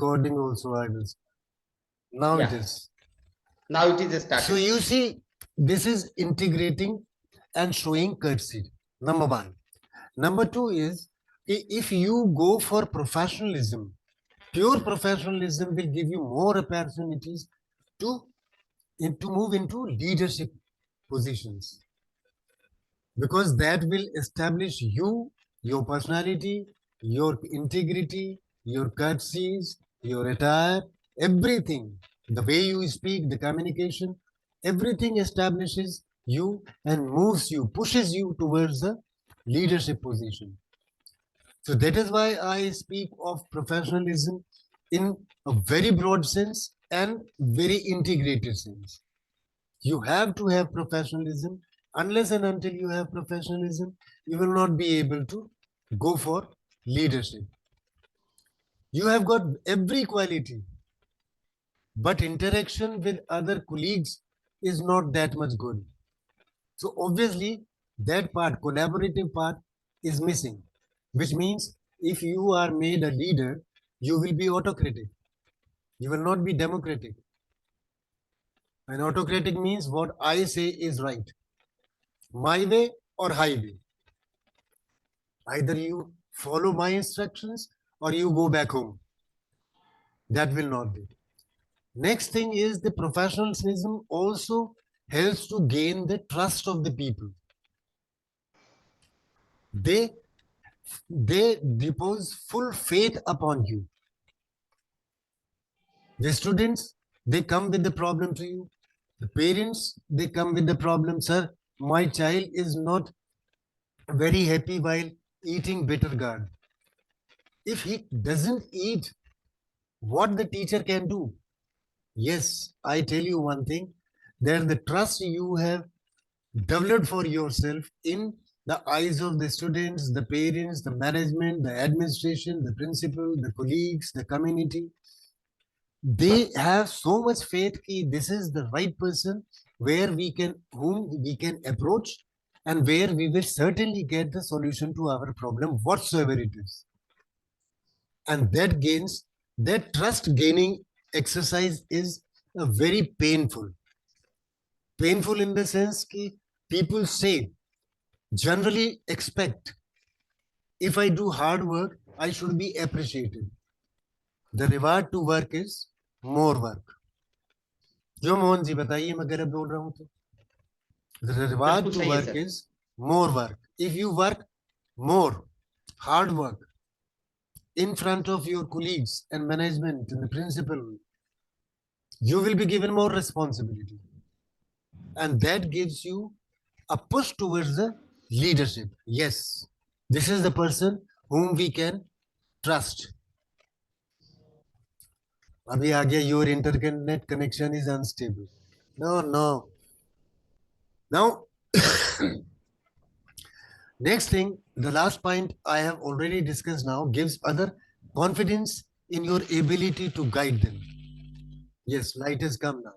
recording also I will. Now it Yeah. is. Now it is So started. you see, this is integrating and showing courtesy. Number one. Number two is, if you go for professionalism, pure professionalism will give you more opportunities to, to move into leadership positions, because that will establish you, your personality, your integrity, your courtesies, your attire, everything, the way you speak, the communication, everything establishes you and moves you, pushes you towards the leadership position. So that is why I speak of professionalism in a very broad sense and very integrated sense. You have to have professionalism. Unless and until you have professionalism, you will not be able to go for leadership. You have got every quality, but interaction with other colleagues is not that much good. So obviously, that part, collaborative part, is missing, which means if you are made a leader, you will be autocratic. You will not be democratic. And autocratic means what I say is right, my way or highway. Either you follow my instructions or you go back home. That will not be. Next thing is, the professionalism also helps to gain the trust of the people. They they depose full faith upon you. The students, they come with the problem to you. The parents, they come with the problem, sir, my child is not very happy while eating bitter gourd. If he doesn't eat, what the teacher can do? Yes, I tell you one thing, that the trust you have developed for yourself in the eyes of the students, the parents, the management, the administration, the principal, the colleagues, the community, they have so much faith that this is the right person where we can, whom we can approach, and where we will certainly get the solution to our problem whatsoever it is. And that trust gaining exercise is a very painful in the sense that people say, generally expect, if I do hard work, I should be appreciated. The reward to work is more work. जो मोहन जी बताइए, मैं गलत बोल रहा हूं तो? The reward बिल्कुल to सही है work sir. is more work. If you work more, hard work, in front of your colleagues and management and the principal, you will be given more responsibility. And that gives you a push towards the leadership. Yes, this is the person whom we can trust. Abhi aa gaya, your internet connection is unstable. No, no. Now, next thing, the last point I have already discussed now, gives other confidence in your ability to guide them. Yes, light has come now.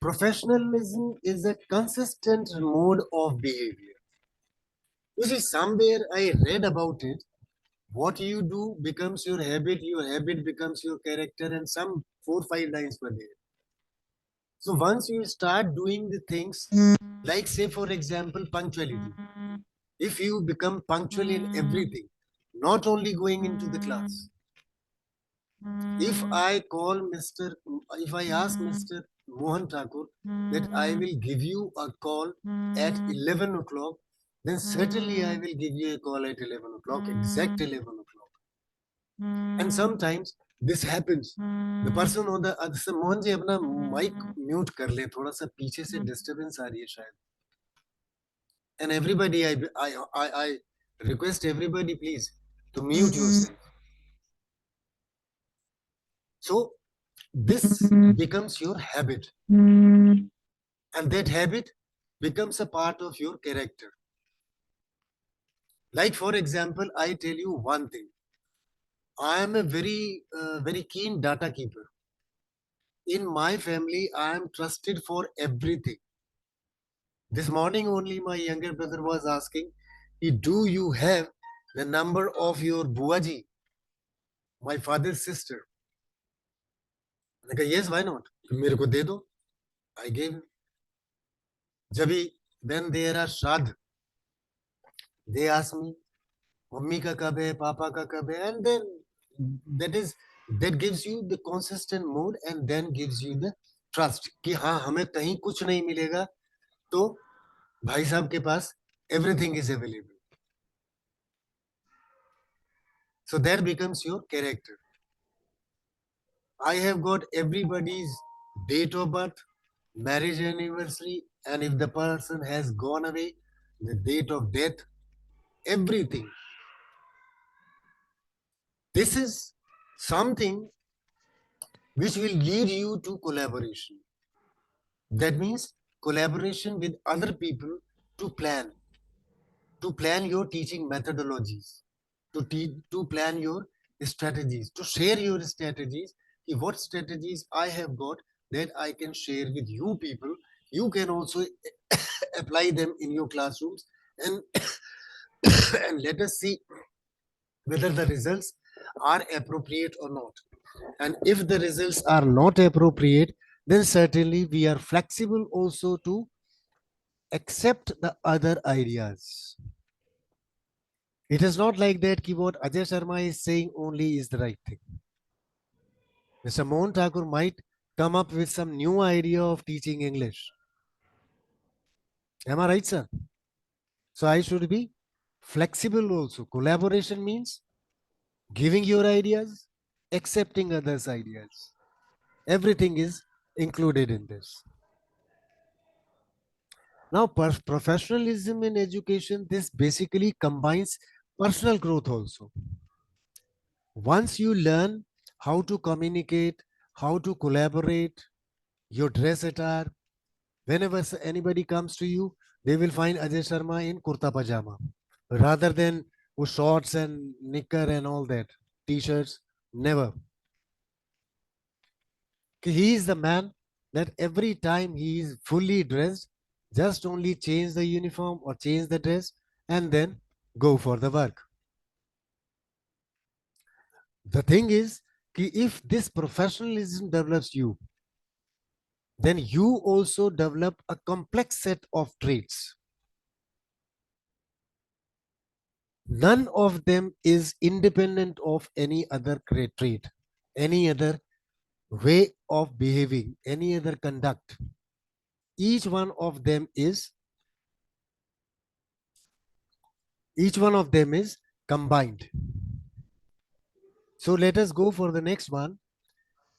Professionalism is a consistent mode of behavior. You see, somewhere I read about it. What you do becomes your habit becomes your character, and some 4 5 lines were there. So once you start doing the things, like say for example, punctuality. If you become punctual in everything, not only going into the class, if I call Mr. if I ask Mr. Mohan Thakur that I will give you a call at 11 o'clock, then certainly I will give you a call at 11 o'clock, exact 11 o'clock. And sometimes this happens. The person on the other side, Mohan ji अपना mic mute कर ले, थोड़ा सा पीछे से disturbance आ रही है शायद. And everybody, I request everybody, please, to mute yourself. So this becomes your habit, and that habit becomes a part of your character. Like for example, I tell you one thing. I am a very keen data keeper. In my family, I am trusted for everything. This morning only my younger brother was asking, do you have the number of your buaji? my father's sister. मैंने कहा yes, why not? मेरे को दे दो. I gave him. जब भी when there are श्राद्ध, they ask me, mummy का कब है, पापा का कब है, and then that is that gives you the consistent mood and then gives you the trust कि हाँ हमें कहीं कुछ नहीं मिलेगा तो भाई साहब के पास everything is available. So that becomes your character. I have got everybody's date of birth, marriage anniversary, and if the person has gone away, the date of death, everything. This is something which will lead you to collaboration. That means collaboration with other people to plan your teaching methodologies, to plan your strategies, to share your strategies. What strategies I have got that I can share with you people. You can also apply them in your classrooms and and let us see whether the results are appropriate or not. And if the results are not appropriate, then certainly we are flexible also to accept the other ideas. It is not like that ki what Ajay Sharma is saying only is the right thing. Mr. Mohan Thakur might come up with some new idea of teaching English. Am I right, sir? So I should be flexible also. Collaboration means giving your ideas, accepting others' ideas. Everything is included in this. Now, professionalism in education, this basically combines personal growth also. Once you learn how to communicate, how to collaborate, your dress attire, whenever anybody comes to you, they will find Ajay Sharma in kurta pajama rather than with shorts and knicker and all that, t-shirts. Never. He is the man that every time he is fully dressed, just only change the uniform or change the dress and then go for the work. The thing is, if this professionalism develops you, then you also develop a complex set of traits. None of them is independent of any other trait, any other way of behaving, any other conduct. Each one of them is combined. So let us go for the next one.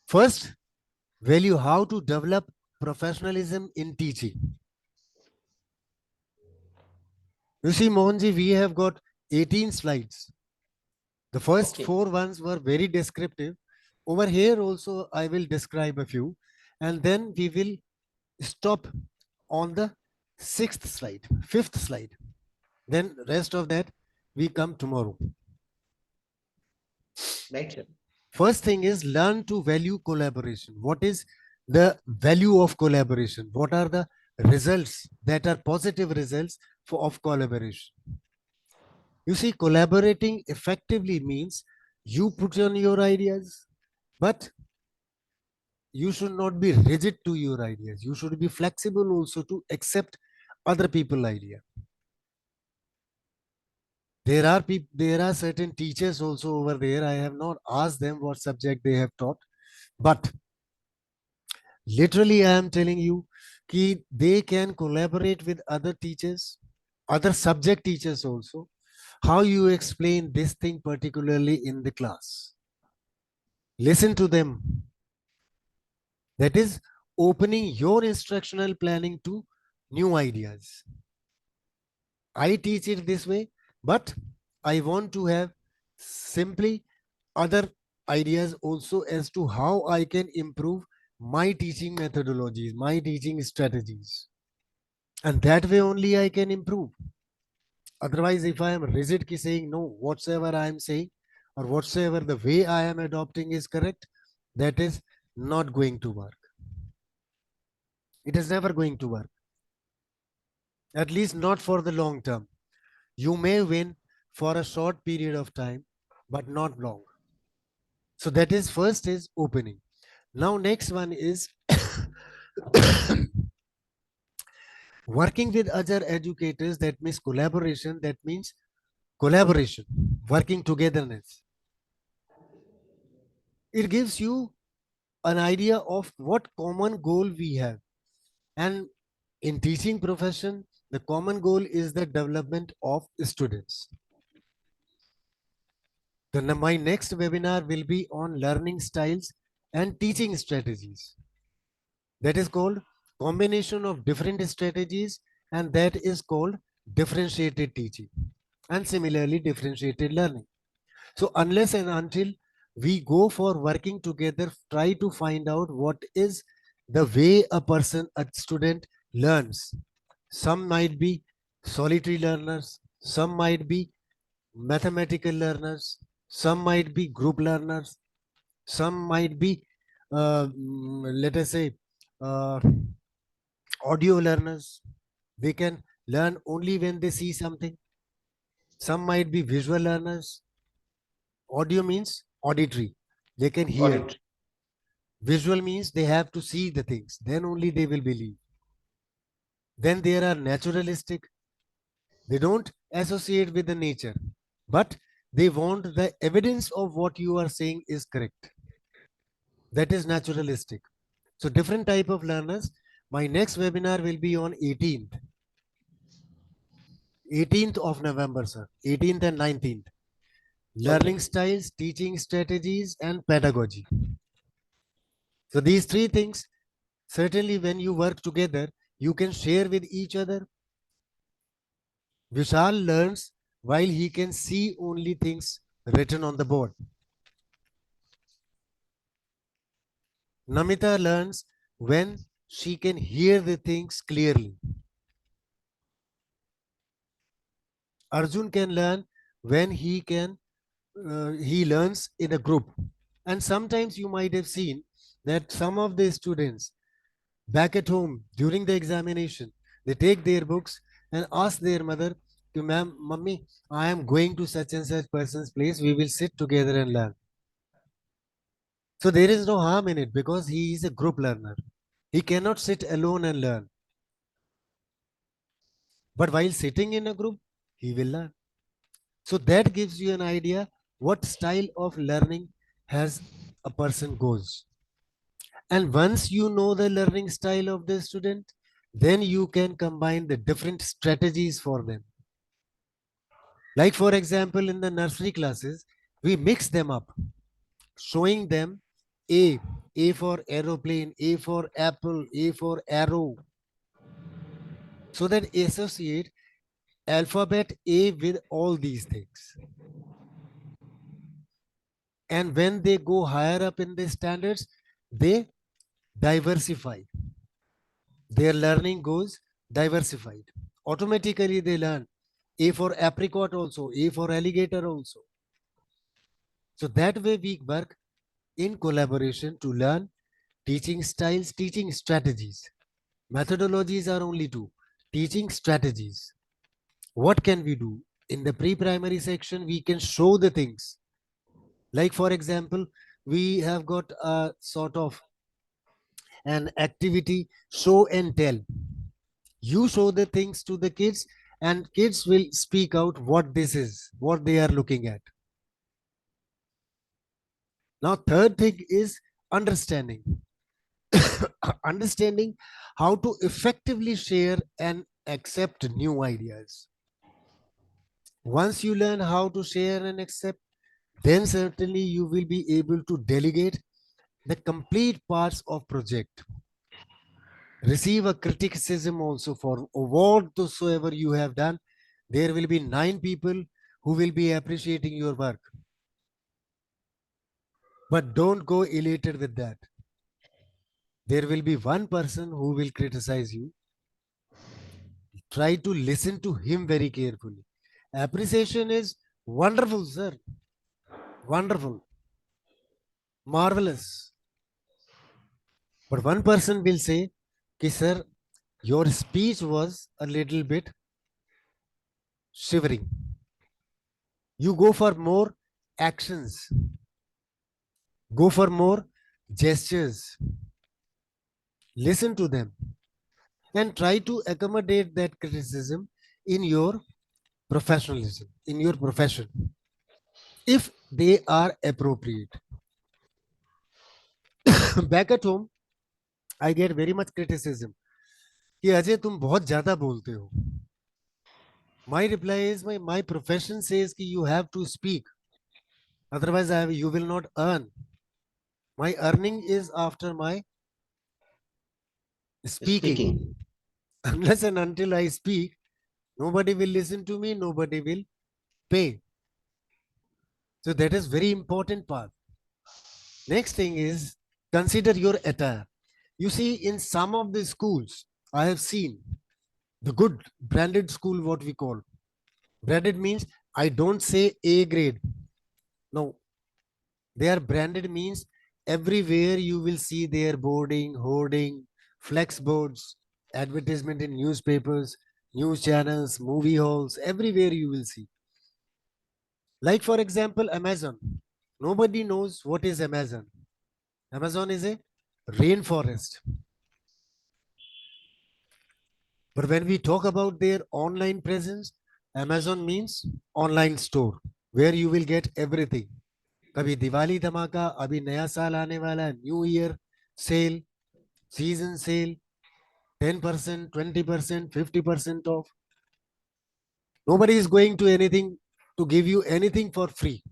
First, value how to develop professionalism in teaching. You see, Mohanji, we have got 18 slides. The first Okay. 4 ones were very descriptive. Over here also, I will describe a few, and then we will stop on the fifth slide. Then rest of that, we come tomorrow. Right, sir. First thing is learn to value collaboration. What is the value of collaboration? What are the results that are positive results of collaboration? You see, collaborating effectively means you put on your ideas, but you should not be rigid to your ideas. You should be flexible also to accept other people's idea. There are certain teachers also over there. I have not asked them what subject they have taught, but literally I am telling you that they can collaborate with other teachers, other subject teachers also. How you explain this thing particularly in the class? Listen to them. That is opening your instructional planning to new ideas. I teach it this way, but I want to have simply other ideas also as to how I can improve my teaching methodologies, my teaching strategies. And that way only I can improve. Otherwise, if I am rigid ki saying no, whatsoever I am saying or whatsoever the way I am adopting is correct, that is not going to work. It is never going to work. At least not for the long term. You may win for a short period of time, but not long. So that is first is opening. Now next one is working with other educators. That means collaboration. That means collaboration, working togetherness. It gives you an idea of what common goal we have. And in teaching profession, the common goal is the development of students. My next webinar will be on learning styles and teaching strategies. That is called combination of different strategies, and that is called differentiated teaching, and similarly differentiated learning. So unless and until we go for working together, try to find out what is the way a student learns. Some might be solitary learners, some might be mathematical learners, some might be group learners, some might be, let us say, uh, audio learners. They can learn only when they see something. Some might be visual learners. Audio means auditory, they can hear. Audit. Visual means they have to see the things, then only they will believe. Then there are naturalistic, they don't associate with the nature, but they want the evidence of what you are saying is correct. That is naturalistic. So different type of learners. My next webinar will be on 18th of November, sir. 18th and 19th. Learning Okay. styles, teaching strategies, and pedagogy. So these three things, certainly when you work together, you can share with each other. Vishal learns while he can see only things written on the board. Namita learns when she can hear the things clearly. Arjun can learn when he learns in a group. And sometimes you might have seen that some of the students back at home during the examination, they take their books and ask their mother to, ma'am, mummy, I am going to such and such person's place, we will sit together and learn. So there is no harm in it because he is a group learner. He cannot sit alone and learn. But while sitting in a group, he will learn. So that gives you an idea what style of learning has a person goes. And once you know the learning style of the student, then you can combine the different strategies for them. Like for example, in the nursery classes, we mix them up, showing them A, A for aeroplane, A for apple, A for arrow, so that associate alphabet A with all these things. And when they go higher up in the standards, they diversify. Their learning goes diversified. Automatically they learn A for apricot also, A for alligator also. So that way we work in collaboration to learn teaching styles, teaching strategies. Methodologies are only two. Teaching strategies. What can we do? In the pre-primary section, we can show the things. Like for example, we have got a sort of an activity, show and tell. You show the things to the kids and kids will speak out what this is, what they are looking at. Now third thing is understanding. Understanding how to effectively share and accept new ideas. Once you learn how to share and accept, then certainly you will be able to delegate the complete parts of project. Receive a criticism also for whatsoever you have done. There will be 9 people who will be appreciating your work. But don't go elated with that. There will be one person who will criticize you. Try to listen to him very carefully. Appreciation is wonderful, sir. Wonderful. Marvelous. But one person will say, "Ki, sir, your speech was a little bit shivering. You go for more actions. Go for more gestures, listen to them, and try to accommodate that criticism in your professionalism, in your profession, if they are appropriate. Back at home, I get very much criticism कि अजय तुम बहुत ज्यादा बोलते हो. My reply is my profession says कि you have to speak. Otherwise, you will not earn. My earning is after my Speaking. speaking. Unless and until I speak, nobody will listen to me, nobody will pay. So that is very important part. Next thing is consider your attire. You see, in some of the schools, I have seen the good branded school, what we call branded means I don't say A grade. No, they are branded means everywhere you will see their boarding, hoarding, flex boards, advertisement in newspapers, news channels, movie halls, everywhere you will see. Like for example, Amazon. Nobody knows what is Amazon. Amazon is a rainforest. But when we talk about their online presence, Amazon means online store where you will get everything. कभी दिवाली धमाका, अभी नया साल आने वाला, new year cell, season sale, 10%, 20%, 50% off. Nobody is going to anything to give you anything for free.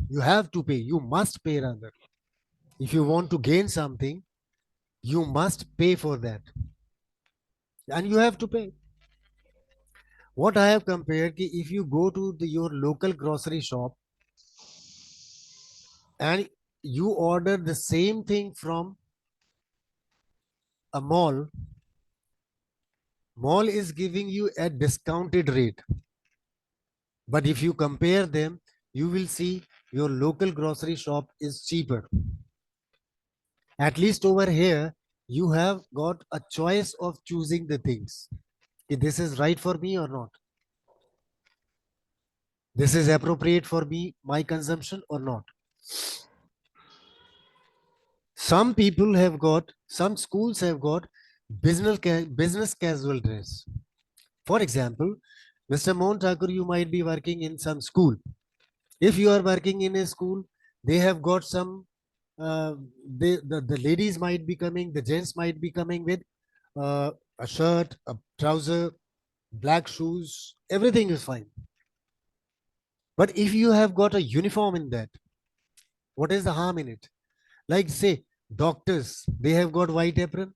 You have to pay. You must pay rather. If you want to gain something, you must pay for that. And you have to pay. What I have compared, if you go to your local grocery shop and you order the same thing from a mall, mall is giving you a discounted rate. But if you compare them, you will see your local grocery shop is cheaper. At least over here, you have got a choice of choosing the things. If this is right for me or not. This is appropriate for me, my consumption or not. Some people have got, some schools have got business casual dress. For example, Mr. Mohan Thakur, you might be working in some school. If you are working in a school, they have got some, the ladies might be coming, the gents might be coming with a shirt, a trouser, black shoes, everything is fine. But if you have got a uniform in that, what is the harm in it? Like say, doctors, they have got white apron,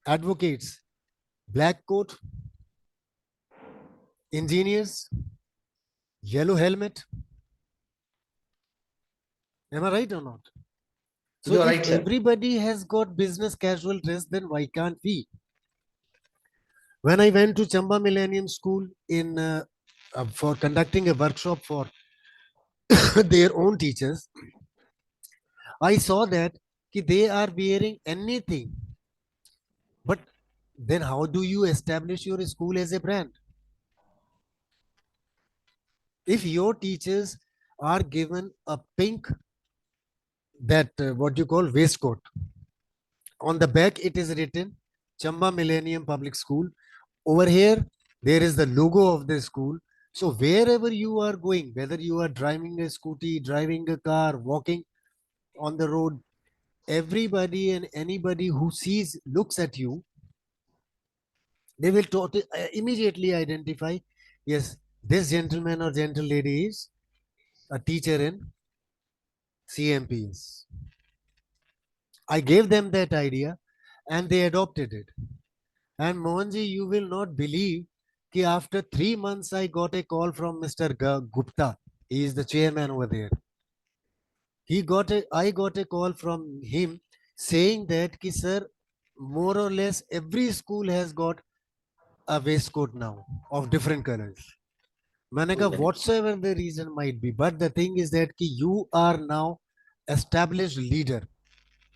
advocates, black coat, engineers, yellow helmet. Am I right or not? So You are if right, sir. everybody has got business casual dress, then why can't we? When I went to Chamba Millennium School in for conducting a workshop for their own teachers, I saw that they are wearing anything. But then how do you establish your school as a brand? If your teachers are given a pink, that what you call waistcoat, on the back it is written Chamba Millennium Public School. Over here, there is the logo of the school. So wherever you are going, whether you are driving a scooty, driving a car, walking on the road, everybody and anybody who sees, looks at you, they will immediately identify, yes, this gentleman or gentle lady is a teacher in CMPs. I gave them that idea and they adopted it. And Mohanji, you will not believe that after 3 months, I got a call from Mr. Gupta. He is the chairman over there. I got a call from him saying that, ki, sir, more or less every school has got a waistcoat now of different colors. Manaka, whatsoever the reason might be, but the thing is that ki you are now established leader.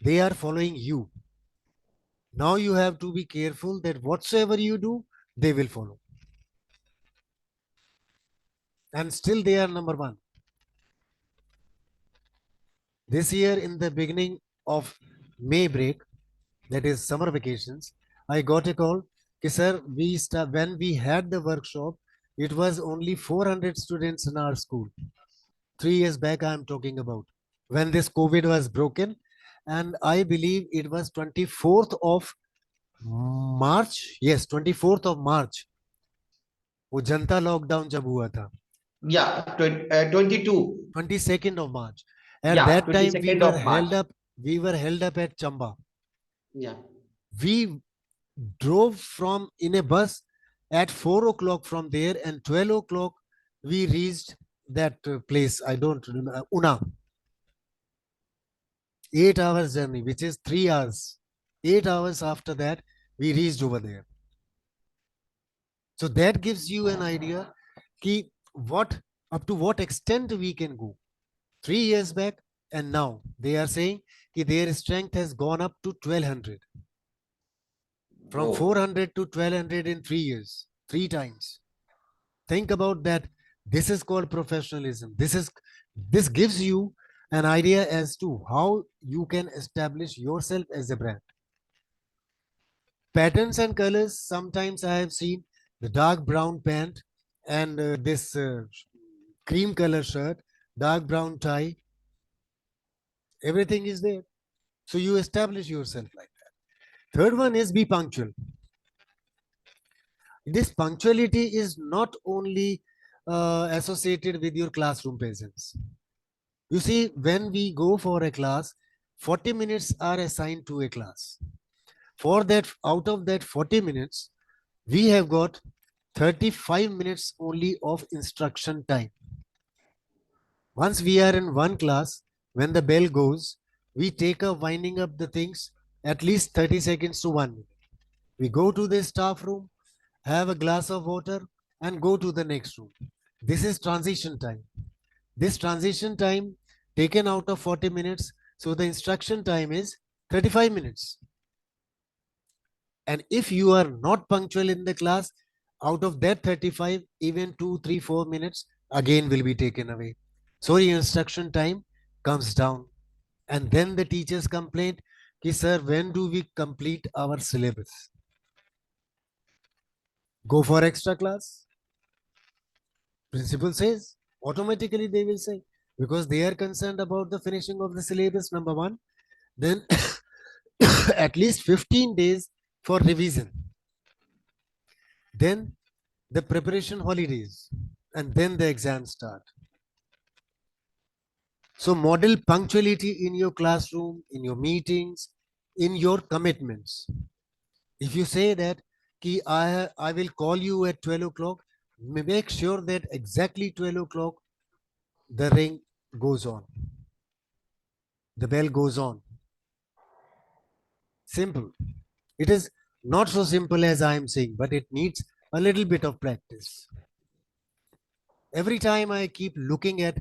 They are following you. Now you have to be careful that whatsoever you do, they will follow. And still they are number one. This year, in the beginning of May break, that is summer vacations, I got a call. Sir, when we had the workshop, it was only 400 students in our school. 3 years back, I am talking about when this COVID was broken, and I believe it was 24th of March. Yes, 24th of March. वो जनता lockdown जब हुआ था. Yeah, 22. 22nd of March. At Yeah, that time, 22nd of March. We were held up at Chamba. Yeah. We drove from in a bus at 4 o'clock from there, and 12 o'clock we reached that place. I don't remember. Una. 8 hours journey, which is 3 hours. 8 hours after that, we reached over there. So that gives you an idea ki what up to what extent we can go. 3 years back and now they are saying ki their strength has gone up to 1200. From 400 to 1200 in 3 years, 3 times. Think about that. This is called professionalism. This gives you an idea as to how you can establish yourself as a brand. Patterns and colors, sometimes I have seen the dark brown pant and this cream color shirt, dark brown tie, everything is there. So you establish yourself like that. Third one is be punctual. This punctuality is not only associated with your classroom presence. You see, when we go for a class, 40 minutes are assigned to a class. For that, out of that 40 minutes, we have got 35 minutes only of instruction time. Once we are in one class, when the bell goes, we take up winding up the things at least 30 seconds to 1 minute. We go to the staff room, have a glass of water, and go to the next room. This is transition time. This transition time taken out of 40 minutes, so the instruction time is 35 minutes. And if you are not punctual in the class, out of that 35, even 2, 3, 4 minutes again will be taken away. So your instruction time comes down. And then the teachers complain, ki, sir, when do we complete our syllabus? Go for extra class. Principal says, automatically they will say, because they are concerned about the finishing of the syllabus, number one. Then at least 15 days for revision. Then the preparation holidays, and then the exams start. So model punctuality in your classroom, in your meetings, in your commitments. If you say that ki I will call you at 12 o'clock, make sure that exactly 12 o'clock the ring goes on. The bell goes on. Simple. It is not so simple as I am saying, but it needs a little bit of practice. Every time I keep looking at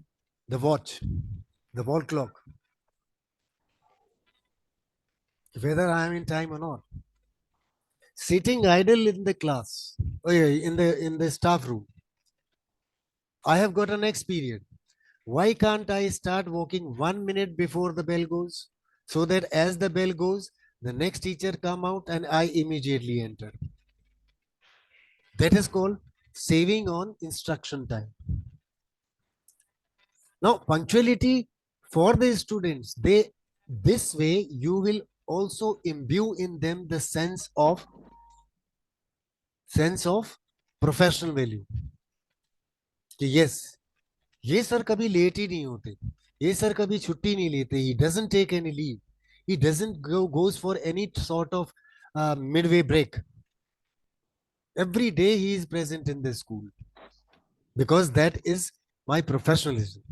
the watch, the wall clock, whether I am in time or not. Sitting idle in the class, in the staff room, I have got an next period. Why can't I start walking 1 minute before the bell goes, so that as the bell goes, the next teacher come out and I immediately enter? That is called saving on instruction time. Now, punctuality for the students, this way you will also imbue in them the sense of professional value. Yes, ये sir कभी late ही नहीं होते, ये sir कभी छुट्टी नहीं लेते, he doesn't take any leave, he doesn't goes for any sort of midway break. Every day he is present in the school, because that is my professionalism.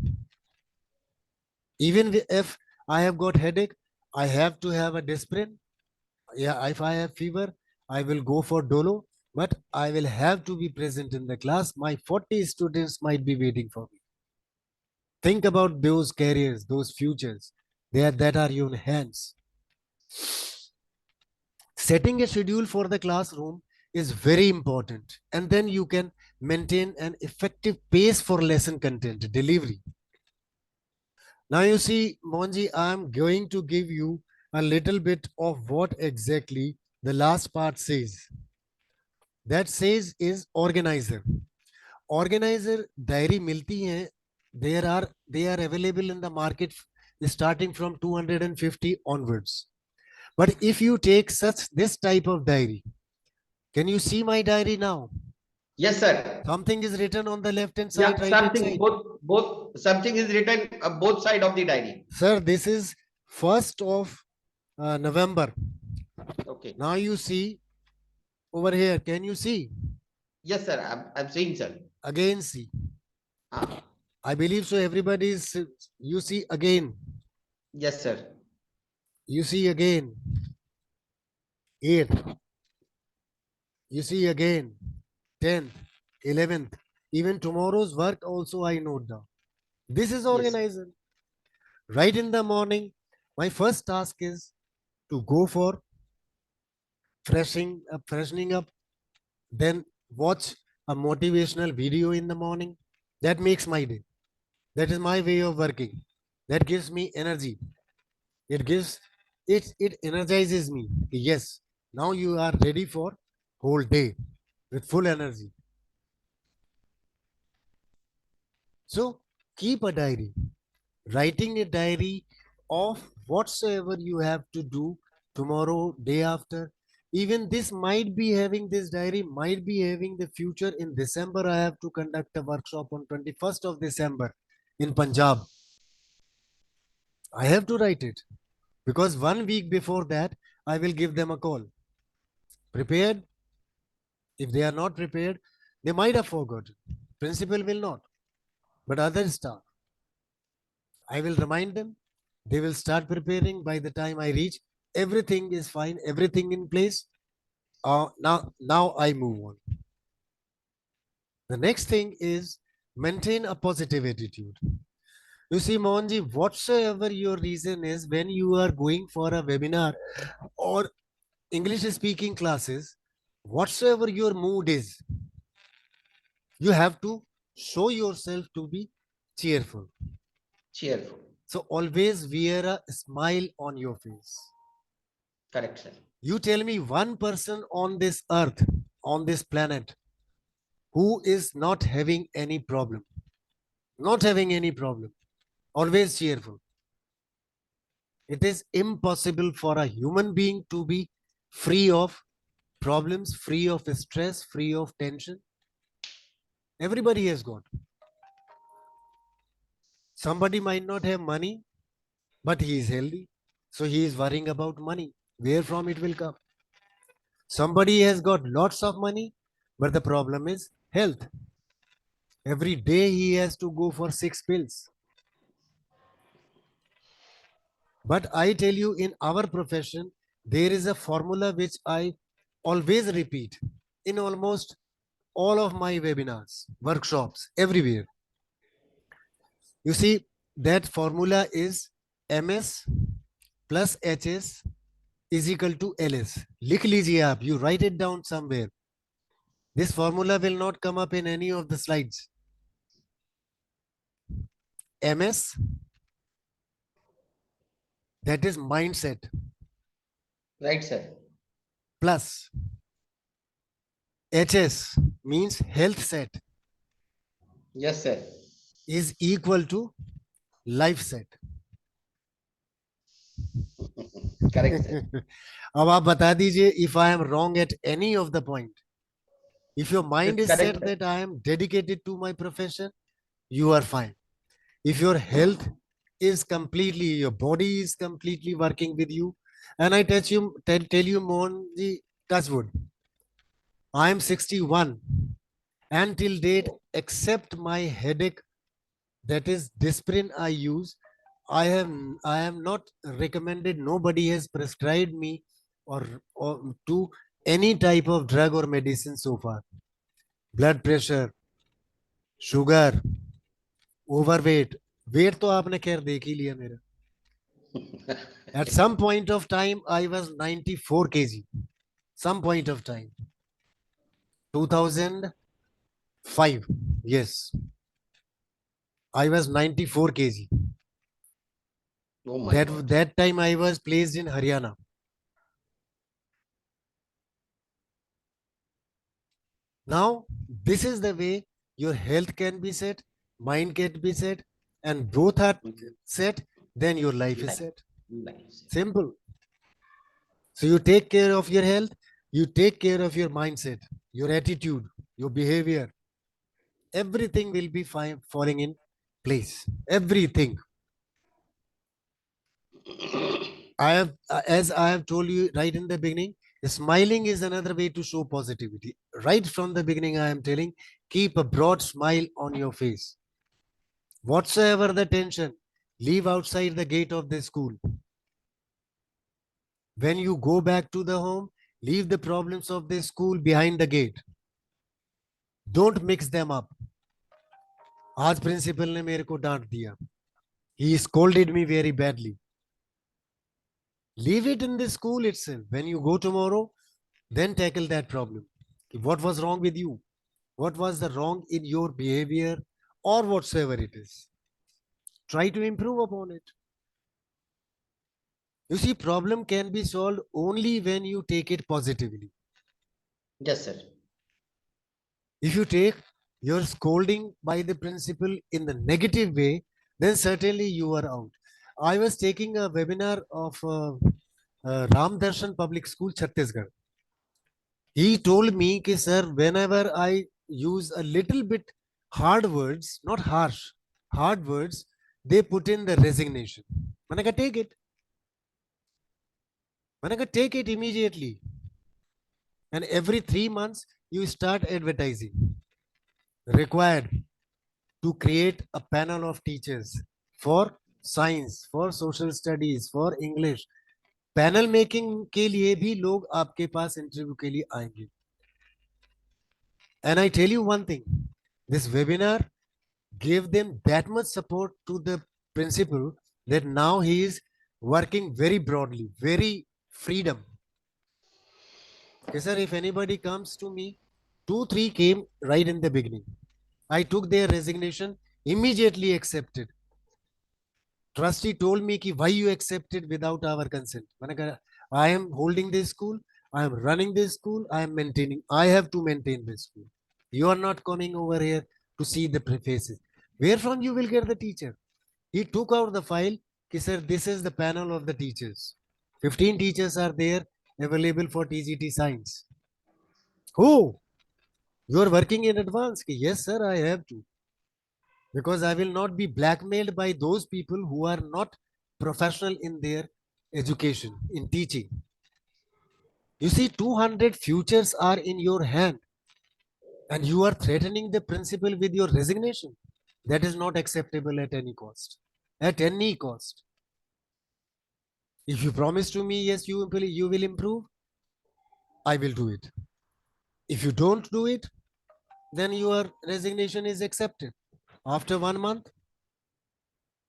Even if I have got headache, I have to have a discipline. Yeah, if I have fever, I will go for dolo, but I will have to be present in the class. My 40 students might be waiting for me. Think about those careers, those futures that are in your hands. Setting a schedule for the classroom is very important, and then you can maintain an effective pace for lesson content delivery. Now you see, Monji, I'm going to give you a little bit of what exactly the last part says. That says is organizer. Organizer diary milti hai. They are available in the market starting from 250 onwards. But if you take such this type of diary, can you see my diary now? Yes, sir. Something is written on the left hand Yeah, side, right hand something side. both something is written both side of the diary. Sir, this is 1st of November. Okay. Now you see over here. Can you see? Yes, sir. I'm saying, sir. Again see. Ah, I believe so. Everybody is. You see again. yes, sir. You see again. 8th. You see again. 10th. 11th. Even tomorrow's work also I note down. This is Yes. organizer. Right in the morning, my first task is to go for freshening up, then watch a motivational video in the morning. That makes my day. That is my way of working. That gives me energy. It energizes me. Yes, now you are ready for whole day with full energy. So keep a diary. Writing a diary of whatsoever you have to do tomorrow, day after. Even this might be having this diary, might be having the future. In December, I have to conduct a workshop on 21st of December in Punjab. I have to write it because 1 week before that, I will give them a call. Prepared? If they are not prepared, they might have forgotten. Principal will not, but other staff. I will remind them. They will start preparing by the time I reach. Everything is fine, everything in place. Now I move on. The next thing is maintain a positive attitude. You see, Mohanji, whatsoever your reason is when you are going for a webinar or English speaking classes, whatsoever your mood is, you have to show yourself to be cheerful. Cheerful. So always wear a smile on your face. Correct, sir. You tell me one person on this earth, on this planet, who is not having any problem, not having any problem, always cheerful. It is impossible for a human being to be free of problems, free of stress, free of tension. Everybody has got. Somebody might not have money, but he is healthy. So he is worrying about money. Where from it will come? Somebody has got lots of money, but the problem is health. Every day he has to go for 6 pills. But I tell you, in our profession, there is a formula which I always repeat in almost all of my webinars, workshops, everywhere. You see, that formula is MS plus HS is equal to LS. लिख लीजिए आप, you write it down somewhere. This formula will not come up in any of the slides. MS, that is mindset, Right, sir. plus HS means health set Yes, sir. is equal to life set. Correct, sir. अब आप बता दीजिए if I am wrong at any of the point. If your mind is Correct, set sir. that I am dedicated to my profession, you are fine. If your health is completely, your body is completely working with you, and I tell you, Mohanji, touch wood, I am 61, and till date, Oh, except my headache, that is Disprin I use, I am not recommended. Nobody has prescribed me or to any type of drug or medicine so far. Blood pressure, sugar, overweight. Weight तो आपने खैर देख ही लिया मेरा. At some point of time, I was 94 kg. Some point of time. 2005. Yes. I was 94 kg. Oh my That God. that time I was placed in Haryana. Now, this is the way your health can be set, mind can be set, and both are Mhm. set, then your life is Life. set. Life. Simple. So you take care of your health, you take care of your mindset, your attitude, your behavior. Everything will be fine, falling in place. Everything. As I have told you right in the beginning, smiling is another way to show positivity. Right from the beginning, I am telling, keep a broad smile on your face. Whatsoever the tension, leave outside the gate of the school. When you go back to the home, leave the problems of the school behind the gate. Don't mix them up. आज principal ने मेरे को डांट दिया. He scolded me very badly. Leave it in the school itself. When you go tomorrow, then tackle that problem. What was wrong with you? What was the wrong in your behavior or whatsoever it is? Try to improve upon it. You see, problem can be solved only when you take it positively. Yes, sir. If you take your scolding by the principal in the negative way, then certainly you are out. I was taking a webinar of Ram Darshan Public School, Chhattisgarh. He told me, कि, sir, whenever I use a little bit hard words, not harsh, hard words, they put in the resignation. मैंने कहा, take it. मैंने कहा, take it immediately. And every 3 months, you start advertising. Required to create a panel of teachers for science, for social studies, for English. Panel making के लिए भी लोग आपके पास interview के लिए आएंगे. And I tell you one thing, this webinar gave them that much support to the principal that now he is working very broadly, very freedom. Okay, sir, if anybody comes to me, 2, 3 came right in the beginning. I took their resignation, immediately accepted. Trustee told me ki why you accepted without our consent. I am holding this school, I am running this school, I am maintaining, I have to maintain this school. You are not coming over here to see the faces. Where from you will get the teacher? He took out the file. Ki, sir, this is the panel of the teachers. 15 teachers are there available for TGT science. Who? You are working in advance. Ki, yes, sir, I have to. Because I will not be blackmailed by those people who are not professional in their education, in teaching. You see, 200 futures are in your hand, and you are threatening the principal with your resignation. That is not acceptable at any cost. At any cost. If you promise to me, yes, you will improve, I will do it. If you don't do it, then your resignation is accepted. After 1 month,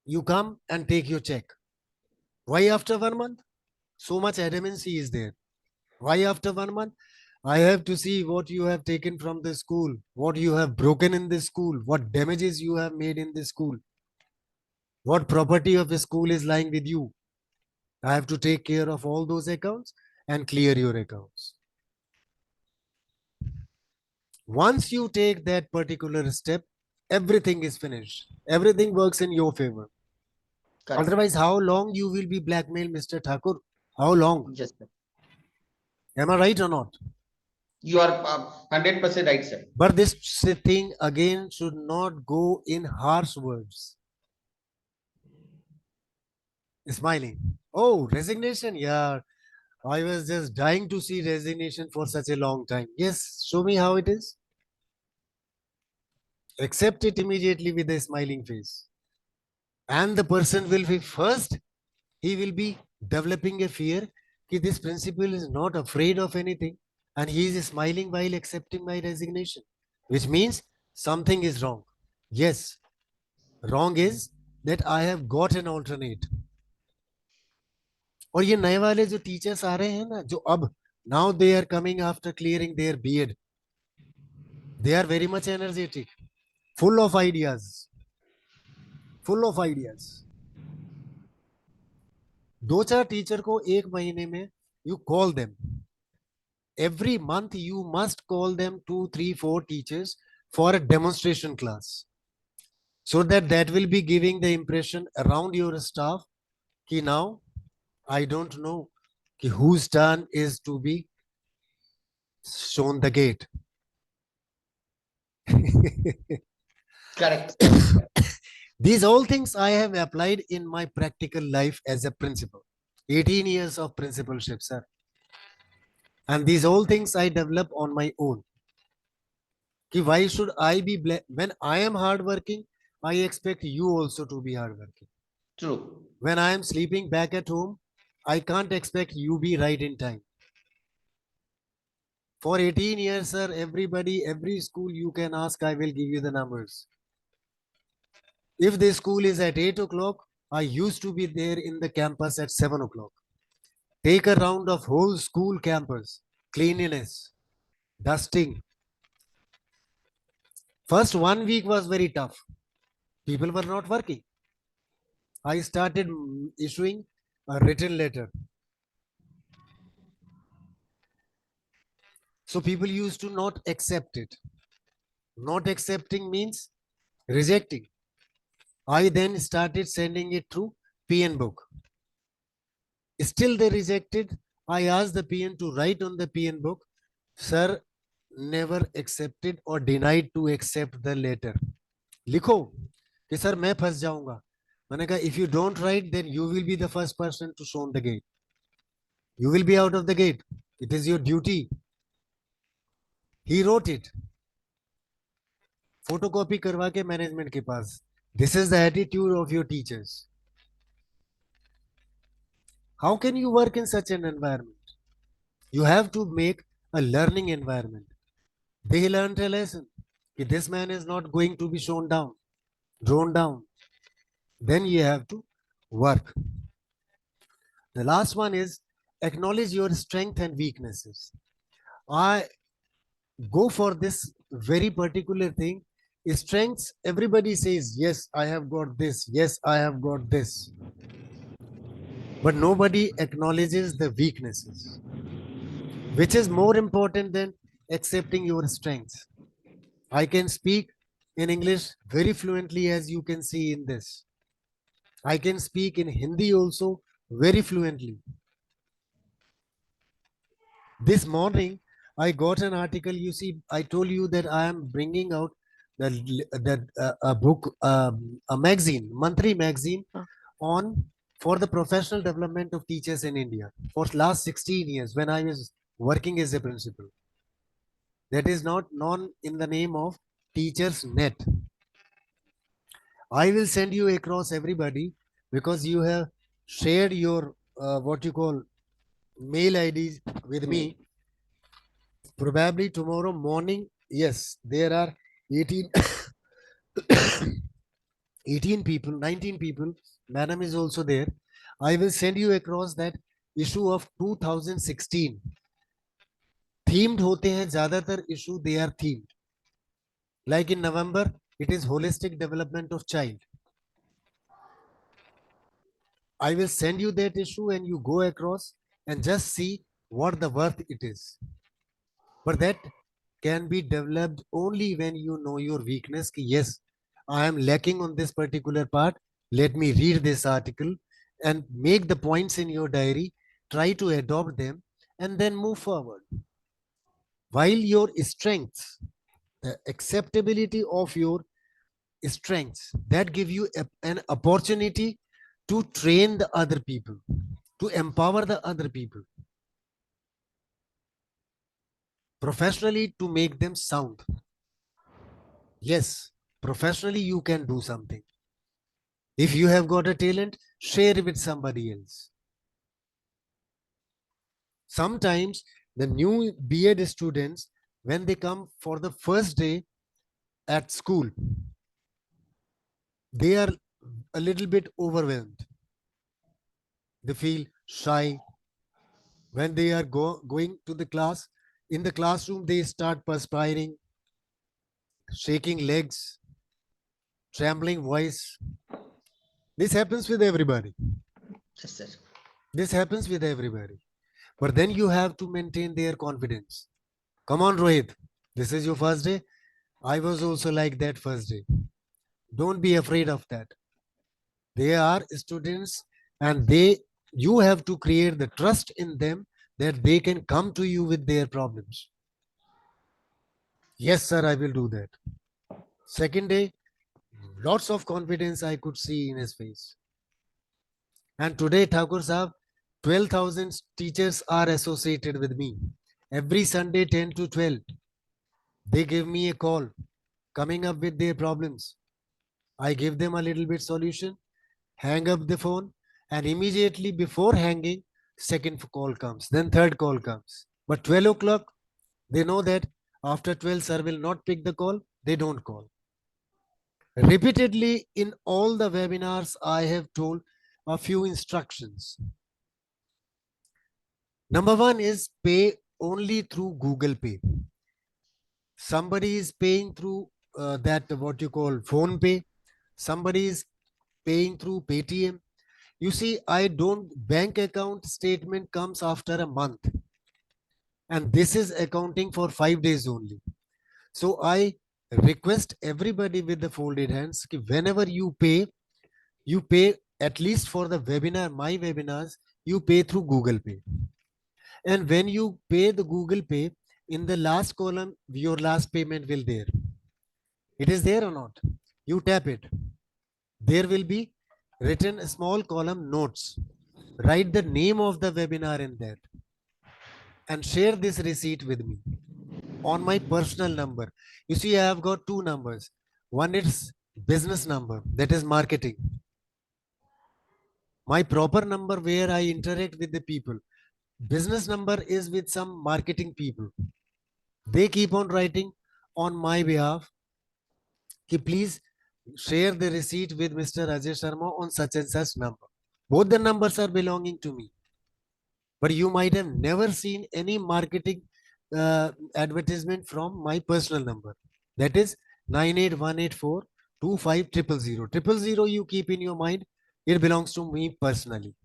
you come and take your check. Why after 1 month? So much adamancy is there. Why after 1 month? I have to see what you have taken from the school, what you have broken in the school, what damages you have made in the school, what property of the school is lying with you. I have to take care of all those accounts and clear your accounts. Once you take that particular step, everything is finished. Everything works in your favor. Correct. Otherwise, how long you will be blackmailed, Mr. Thakur? How long? Yes, sir. Am I right or not? You are 100% right, sir. But this thing again should not go in harsh words. Smiling. Oh, resignation. Yeah, I was just dying to see resignation for such a long time. Yes, show me how it is. Accept it immediately with a smiling face. And the person will be first, he will be developing a fear that this principal is not afraid of anything and he is smiling while accepting my resignation, which means something is wrong. Yes, wrong is that I have got an alternate. और ये नए वाले जो teachers आ रहे हैं ना जो अब now they are coming after clearing their beard, they are very much energetic, full of ideas, full of ideas. दो चार टीचर को एक महीने में you call them. Every month you must call them 2 3 4 teachers for a demonstration class, so that that will be giving the impression around your staff कि now I don't know कि whose turn is to be shown the gate. Correct. These all things I have applied in my practical life as a principal. 18 years of principalship, sir. And these all things I develop on my own. Ki why should I be when I am hardworking? I expect you also to be hardworking. True. When I am sleeping back at home, I can't expect you be right in time. For 18 years, sir, everybody, every school you can ask, I will give you the numbers. If the school is at 8 o'clock, I used to be there in the campus at 7 o'clock. Take a round of whole school campus, cleanliness, dusting. First 1 week was very tough. People were not working. I started issuing a written letter. So people used to not accept it. Not accepting means rejecting. I then started sending it through PN book. Still they rejected. I asked the PN to write on the PN book, sir, never accepted or denied to accept the letter. लिखो कि sir मैं फंस जाऊंगा. मैंने कहा if you don't write then you will be the first person to show the gate. You will be out of the gate. It is your duty. He wrote it. Photocopy करवा के management के पास. This is the attitude of your teachers. How can you work in such an environment? You have to make a learning environment. They learned a lesson. This man is not going to be shown down, drawn down. Then you have to work. The last one is acknowledge your strength and weaknesses. I go for this very particular thing. Strengths, everybody says, yes, I have got this. Yes, I have got this. But nobody acknowledges the weaknesses, which is more important than accepting your strengths. I can speak in English very fluently, as you can see in this. I can speak in Hindi also very fluently. This morning, I got an article. You see, I told you that I am bringing out a book, a magazine, monthly magazine on for the professional development of teachers in India for last 16 years when I was working as a principal. That is not known in the name of Teachers Net. I will send you across everybody because you have shared your what you call mail IDs with me. Probably tomorrow morning, yes, there are 18, 18 people, 19 people. Madam is also there. I will send you across that issue of 2016. Themed होते हैं ज्यादातर issue, they are themed. Like in November, it is holistic development of child. I will send you that issue and you go across and just see what the worth it is. But that can be developed only when you know your weakness. Yes, I am lacking on this particular part. Let me read this article and make the points in your diary. Try to adopt them and then move forward. While your strengths, the acceptability of your strengths, that give you an opportunity to train the other people, to empower the other people professionally, to make them sound. Yes, professionally you can do something. If you have got a talent, share it with somebody else. Sometimes the new B.Ed students, when they come for the first day at school, they are a little bit overwhelmed. They feel shy. When they are going to the class, in the classroom, they start perspiring, shaking legs, trembling voice. This happens with everybody. Yes, sir. This happens with everybody. But then you have to maintain their confidence. Come on, Rohit. This is your first day. I was also like that first day. Don't be afraid of that. They are students, and you have to create the trust in them that they can come to you with their problems. Yes, sir, I will do that. Second day, lots of confidence I could see in his face. And today, Thakur Sahab, 12,000 teachers are associated with me. Every Sunday, 10 to 12, they give me a call, coming up with their problems. I give them a little bit solution, hang up the phone, and immediately before hanging, second call comes, then third call comes. But 12 o'clock, they know that after 12, sir will not pick the call, they don't call. Repeatedly in all the webinars, I have told a few instructions. Number one is pay only through Google Pay. Somebody is paying through that what you call phone pay. Somebody is paying through Paytm. You see, I don't, bank account statement comes after a month, and this is accounting for 5 days only. So I request everybody with the folded hands, whenever you pay at least for the webinar, my webinars, you pay through Google Pay. And when you pay the Google Pay, in the last column, your last payment will there. It is there or not? You tap it. There will be written a small column notes. Write the name of the webinar in that and share this receipt with me on my personal number. You see, I have got two numbers. One is business number, that is marketing. My proper number where I interact with the people. Business number is with some marketing people. They keep on writing on my behalf, ki please share the receipt with Mr. Rajesh Sharma on such and such number. Both the numbers are belonging to me. But you might have never seen any marketing advertisement from my personal number. That is 98184 25 000. 000 you keep in your mind. It belongs to me personally.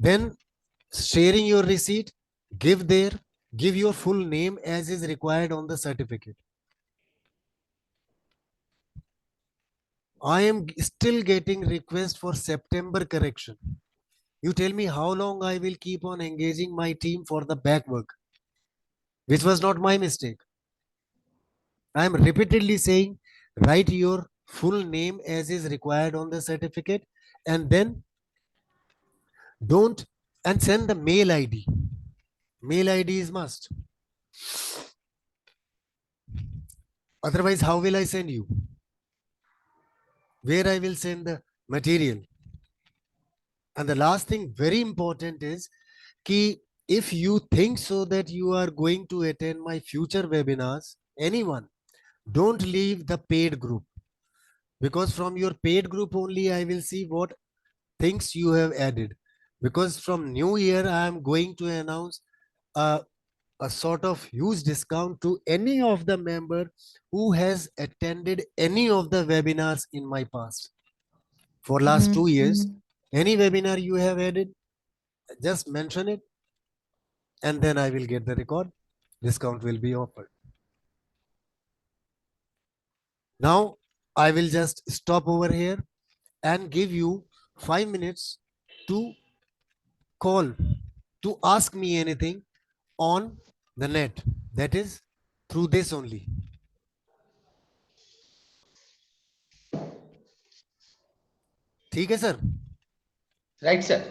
Then sharing your receipt, give there, give your full name as is required on the certificate. I am still getting request for September correction. You tell me how long I will keep on engaging my team for the back work, which was not my mistake. I am repeatedly saying, write your full name as is required on the certificate, and then don't, and send the mail ID. Mail ID is must. Otherwise, how will I send you? Where I will send the material? And the last thing, very important, is कि if you think so that you are going to attend my future webinars, anyone, don't leave the paid group, because from your paid group only I will see what things you have added. Because from new year I am going to announce a, a sort of huge discount to any of the member who has attended any of the webinars in my past for last 2 years. Any webinar you have added, just mention it, and then I will get the record. Discount will be offered. Now I will just stop over here and give you 5 minutes to call, to ask me anything on the net. That is through this only. ठीक है sir? Right, sir.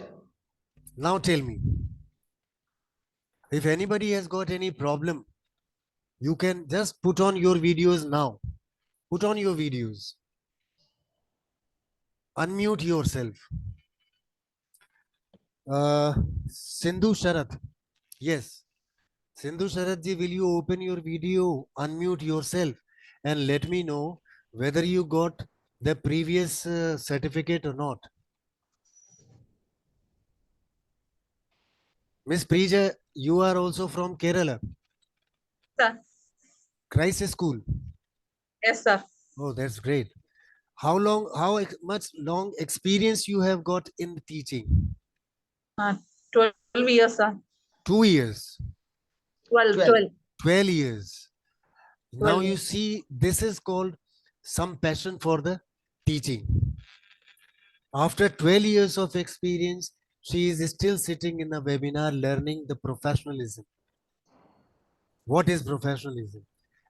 Now tell me, if anybody has got any problem, you can just put on your videos now. Put on your videos. Unmute yourself. Sindhu Sharath. Yes. Sindhu Sharath ji, will you open your video, unmute yourself, and let me know whether you got the previous certificate or not? Miss Preja, you are also from Kerala. Sir. Christ School. Yes, sir. Oh, that's great. Much long experience you have got in teaching? 12 years, sir. 2 years, 12, 12. 12, 12 years. Now 12 you years. see, this is called some passion for the teaching. After 12 years of experience, she is still sitting in a webinar learning the professionalism. What is professionalism?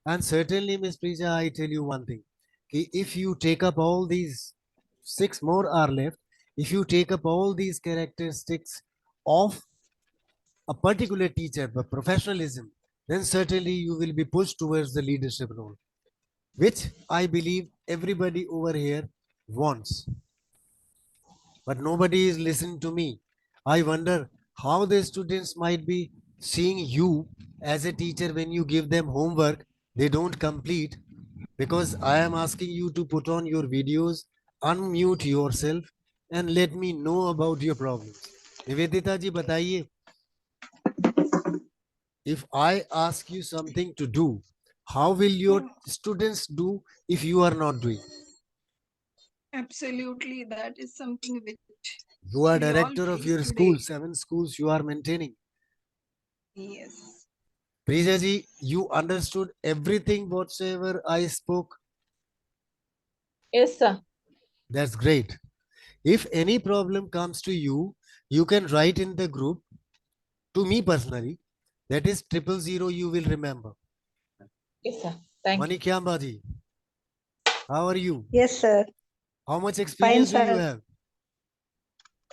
And certainly, Miss Prija, I tell you one thing. If you take up all these, 6 more are left, if you take up all these characteristics of a particular teacher, but professionalism, then certainly you will be pushed towards the leadership role, which I believe everybody over here wants. But nobody is listening to me. I wonder how the students might be seeing you as a teacher when you give them homework, they don't complete, because I am asking you to put on your videos, unmute yourself, and let me know about your problems. Nivedita ji, bataiye, if I ask you something to do, how will your students do if you are not doing? Absolutely, that is something which You are we all director of face your today. school, 7 schools you are maintaining. Yes. Prija ji, you understood everything whatsoever I spoke. Yes, sir. That's great. If any problem comes to you, you can write in the group to me personally. That is 000, you will remember. Yes, sir. Thank you. Manikyamba ji, how are you? Yes, sir. How much Fine, experience do you sir. have?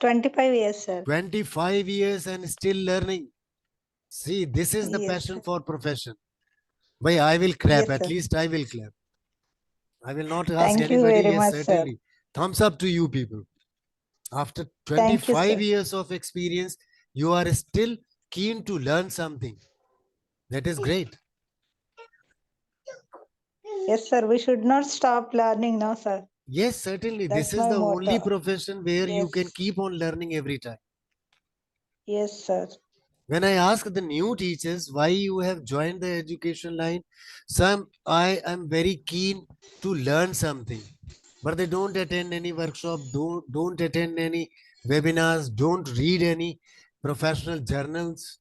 25 years, sir. 25 years and still learning. See, this is the Yes, passion sir. for profession. Why I will clap, Yes, at sir. least I will clap. I will not ask Thank you anybody. very Yes, much, sir. certainly. Thumbs up to you people. After Thank you, 25 sir. years of experience, you are still keen to learn something. That is great. Yes, sir. We should not stop learning now, sir. Yes, certainly. This That's is my the only motto. profession where you can Yes. keep on learning every time. Yes, sir. When I ask the new teachers why you have joined the education line, some I am very keen to learn something, but they don't attend any workshop, don't attend any webinars, don't read any professional journals,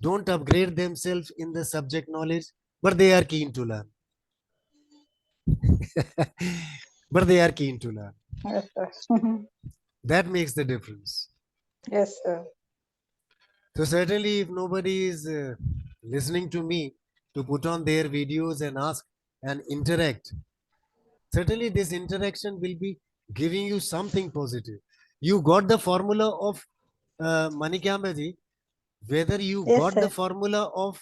don't upgrade themselves in the subject knowledge, but they are keen to learn. But they are keen to learn. Yes, sir. That makes the difference. Yes, sir. So certainly, if nobody is listening to me to put on their videos and ask and interact, certainly this interaction will be giving you something positive. You got the formula of Manikyamba ji, whether you Yes, got the sir. formula of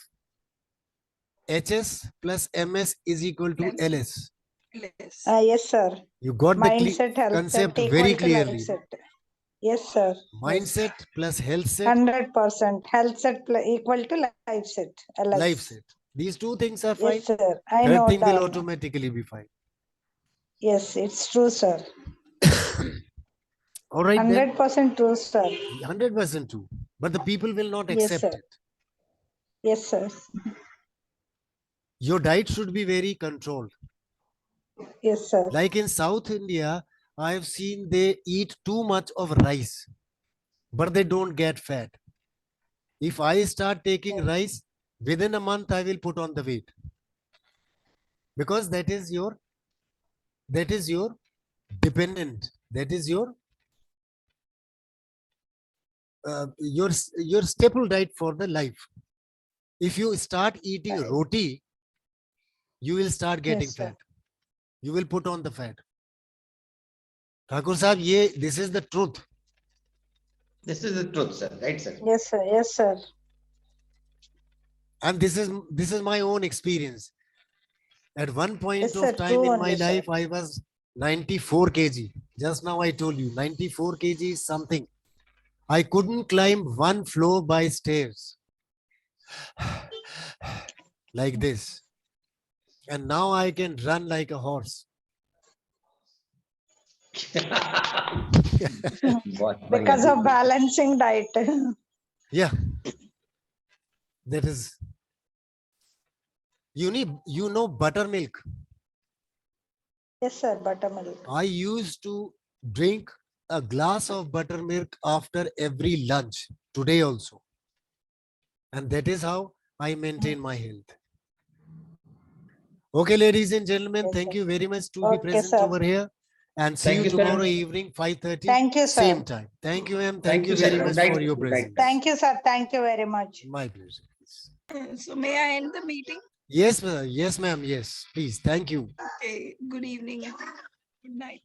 HS plus MS is equal to Yes. LS. Yes. Yes, sir. You got the Mindset, health set concept very equal to life clearly. set. Yes, sir. Yes. Mindset plus health set, 100%. Health set equal to life set. LS. life set. These two things are Yes, fine. sir. I Third know thing will down. automatically be fine. Yes, it's true, sir. All right then. 100% true, sir. 100% true. But the people will not Yes, accept sir. it. Yes, sir. Your diet should be very controlled. Yes, sir. Like in South India, I have seen they eat too much of rice, but they don't get fat. If I start taking rice, within a month I will put on the weight, because that is your dependent. That is your staple diet for the life. If you start eating Right. roti, you will start getting Yes, sir. fat. You will put on the fat. Thakur Sahab, this is the truth. This is the truth, sir. Right, sir. Yes, sir. Yes, sir. And this is my own experience. At one point Yes, of sir. time True in my only, sir. life, I was 94 kg. Just now I told you 94 kg is something. I couldn't climb one floor by stairs like this. And now I can run like a horse. बहुत बढ़िया Because ji. of balancing diet. Yeah, that is. You know buttermilk. Yes, sir. Buttermilk. I used to drink a glass of buttermilk after every lunch, today also. And that is how I maintain my health. Okay, ladies and gentlemen, Yes, thank sir. you very much to be Okay, present sir. over here. And see Thank you you, sir. tomorrow evening, 5:30, Thank you, sir. same time. Thank you, ma'am. Thank Thank you you, sir. very Good much night. for your Good night. presence. Thank you, sir. Thank you very much. My pleasure. So may I end the meeting? Yes, ma'am. Yes, ma'am. Yes, please. Thank you. Okay. Good evening. Good night.